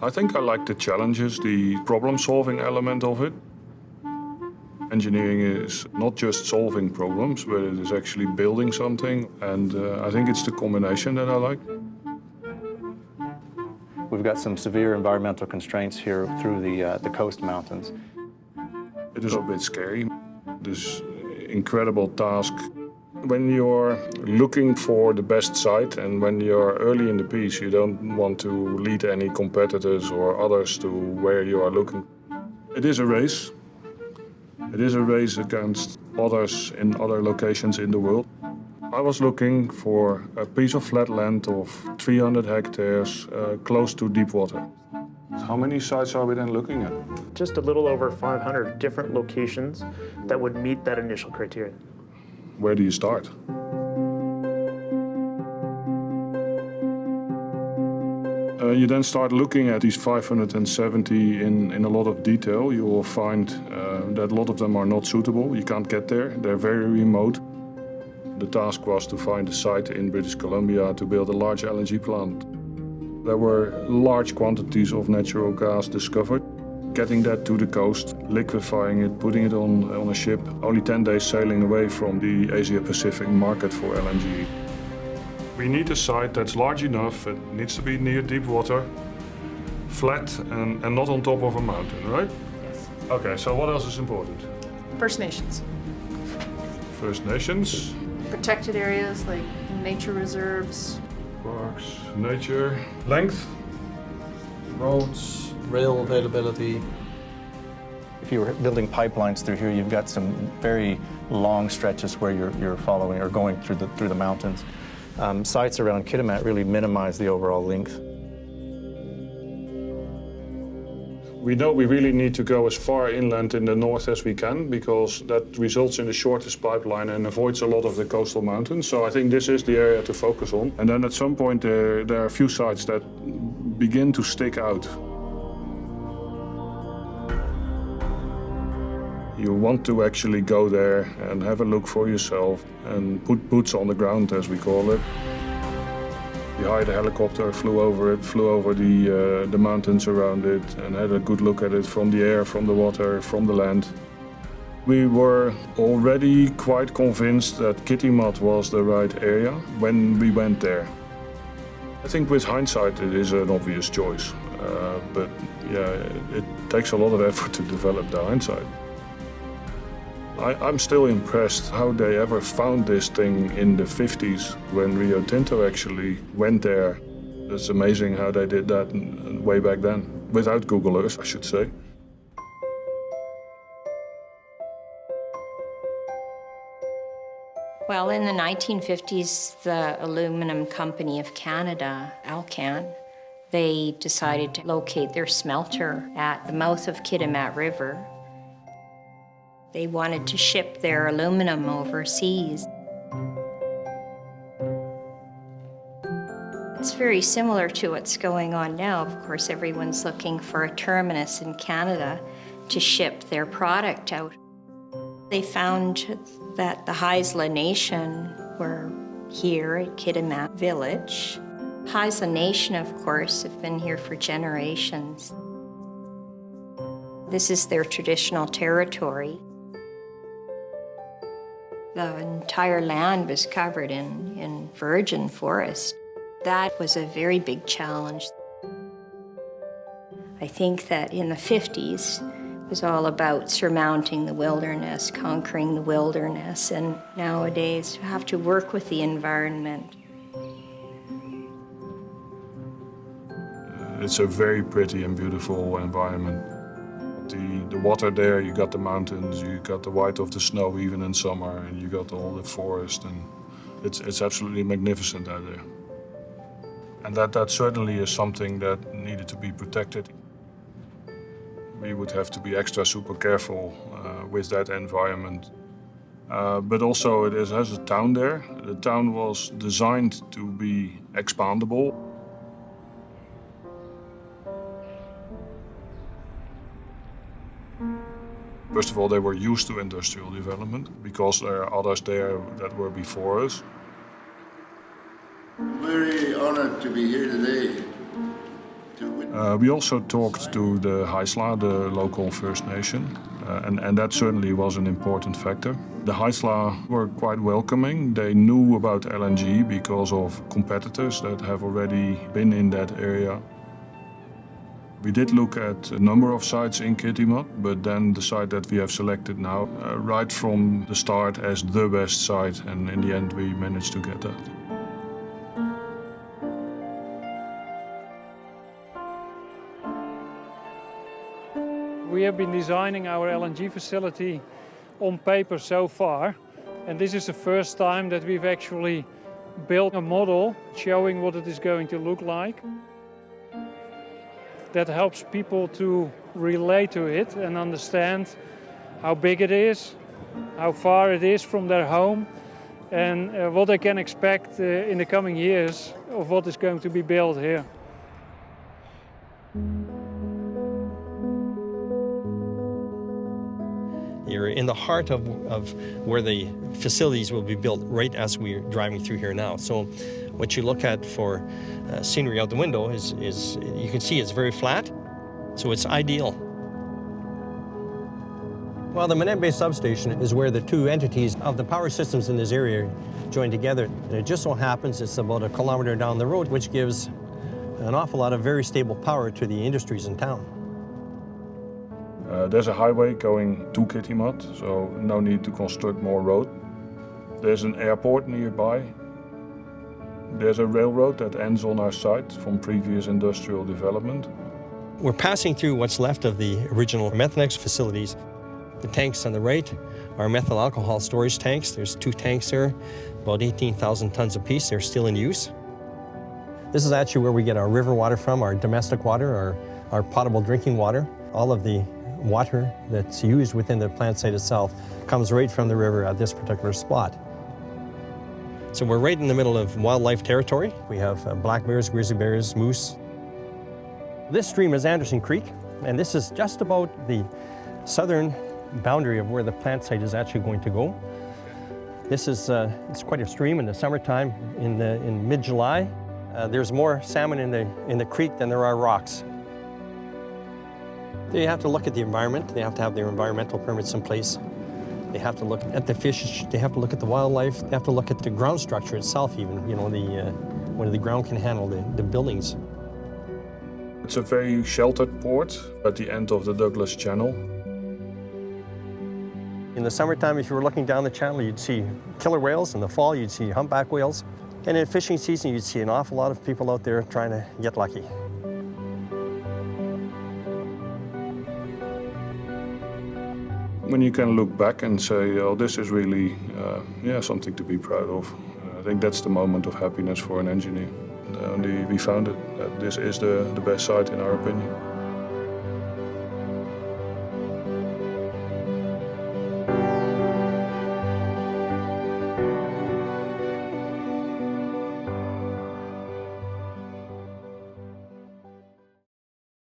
I think I like the challenges, the problem-solving element of it. Engineering is not just solving problems, but it is actually building something, and I think it's the combination that I like. We've got some severe environmental constraints here through the coast mountains. It is a bit scary, this incredible task. When you're looking for the best site and when you're early in the piece, you don't want to lead any competitors or others to where you are looking. It is a race. It is a race against others in other locations in the world. I was looking for a piece of flat land of 300 hectares close to deep water. How many sites are we then looking at? Just a little over 500 different locations that would meet that initial criteria. Where do you start? You then start looking at these 570 in a lot of detail. You will find that a lot of them are not suitable. You can't get there. They're very remote. The task was to find a site in British Columbia to build a large LNG plant. There were large quantities of natural gas discovered. Getting that to the coast, liquefying it, putting it on a ship, only 10 days sailing away from the Asia-Pacific market for LNG. We need a site that's large enough, it needs to be near deep water, flat and not on top of a mountain, right? Yes. Okay, so what else is important? First Nations. First Nations. Protected areas like nature reserves. Parks, nature. Length. Roads, rail availability. If you were building pipelines through here, you've got some very long stretches where you're following or going through the mountains. Sites around Kitimat really minimize the overall length. We know we really need to go as far inland in the north as we can because that results in the shortest pipeline and avoids a lot of the coastal mountains. So I think this is the area to focus on. And then at some point there are a few sites that begin to stick out. You want to actually go there and have a look for yourself and put boots on the ground, as we call it. We hired a helicopter, flew over the mountains around it and had a good look at it from the air, from the water, from the land. We were already quite convinced that Kitimat was the right area when we went there. I think with hindsight it is an obvious choice, but yeah, it takes a lot of effort to develop the hindsight. I'm still impressed how they ever found this thing in the 50s when Rio Tinto actually went there. It's amazing how they did that way back then, without Google Earth, I should say. Well, in the 1950s, the Aluminum Company of Canada, Alcan, they decided to locate their smelter at the mouth of Kitimat River. They wanted to ship their aluminum overseas. It's very similar to what's going on now. Of course, everyone's looking for a terminus in Canada to ship their product out. They found that the Haisla Nation were here at Kitimat Village. Haisla Nation, of course, have been here for generations. This is their traditional territory. The entire land was covered in virgin forest. That was a very big challenge. I think that in the 50s, it was all about surmounting the wilderness, conquering the wilderness, and nowadays you have to work with the environment. It's a very pretty and beautiful environment. The water there, you got the mountains, you got the white of the snow even in summer, and you got all the forest, and it's absolutely magnificent out there. And that certainly is something that needed to be protected. We would have to be extra super careful with that environment. But also it has a town there. The town was designed to be expandable. First of all, they were used to industrial development because there are others there that were before us. I'm very honored to be here today to witness We also talked to the Haisla, the local First Nation, and that certainly was an important factor. The Haisla were quite welcoming. They knew about LNG because of competitors that have already been in that area. We did look at a number of sites in Kitimat, but then the site that we have selected now, right from the start as the best site, and in the end we managed to get that. We have been designing our LNG facility on paper so far, and this is the first time that we've actually built a model showing what it is going to look like. That helps people to relate to it and understand how big it is, how far it is from their home, and what they can expect in the coming years of what is going to be built here. You're in the heart of where the facilities will be built right as we're driving through here now. So what you look at for scenery out the window is you can see it's very flat, so it's ideal. Well, the Manente substation is where the two entities of the power systems in this area join together. And it just so happens it's about a kilometer down the road, which gives an awful lot of very stable power to the industries in town. There's a highway going to Kitimat, so no need to construct more road. There's an airport nearby. There's a railroad that ends on our site from previous industrial development. We're passing through what's left of the original Methanex facilities. The tanks on the right are methyl alcohol storage tanks. There's 2 tanks there, about 18,000 tons apiece. They're still in use. This is actually where we get our river water from, our domestic water, our potable drinking water. All of the water that's used within the plant site itself comes right from the river at this particular spot. So we're right in the middle of wildlife territory. We have black bears, grizzly bears, moose. This stream is Anderson Creek, and this is just about the southern boundary of where the plant site is actually going to go. This is it's quite a stream in the summertime. In mid-July, there's more salmon in the creek than there are rocks. They have to look at the environment. They have to have their environmental permits in place. They have to look at the fish. They have to look at the wildlife. They have to look at the ground structure itself, even, you know, whether the ground can handle the buildings. It's a very sheltered port at the end of the Douglas Channel. In the summertime, if you were looking down the channel, you'd see killer whales. In the fall, you'd see humpback whales. And in fishing season, you'd see an awful lot of people out there trying to get lucky. When you can look back and say, oh, this is really something to be proud of. I think that's the moment of happiness for an engineer. We found it, that this is the best site in our opinion.